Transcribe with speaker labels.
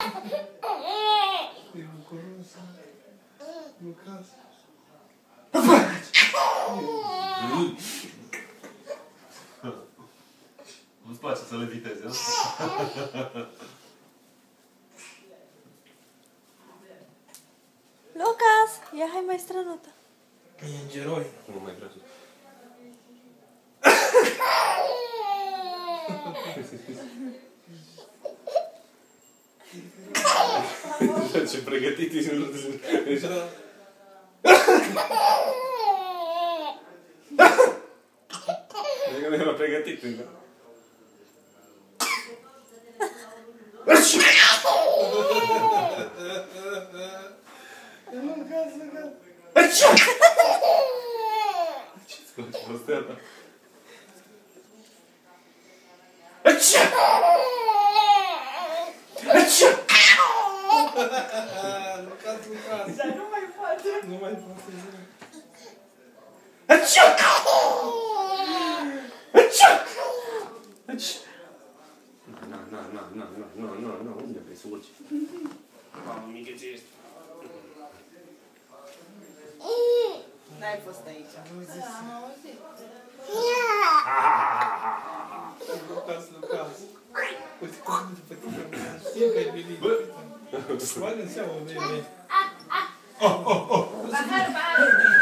Speaker 1: E bucuroasă. Lucas.
Speaker 2: Nu-ți place să le vitezi, nu?
Speaker 3: Lucas, ia hai mai strănută.
Speaker 1: E îngeroi.
Speaker 2: Nu mai vrea tu. Ce pregătit ești, nu te nu era pregătit încă.
Speaker 1: Lucas, Lucas.
Speaker 2: Ce-ți place asta?
Speaker 1: Lucas, Lucas.
Speaker 3: Dar nu mai poate.
Speaker 1: Nu mai poate.
Speaker 2: Nu, unde vrei să urci? Mamă, mică ce ești.
Speaker 3: N-ai fost aici.
Speaker 1: Am auzit. Lucas, Lucas. Uite cum după tine. Știu că-i venit. Bagă în seamă, bine.
Speaker 3: Bahar, bahar.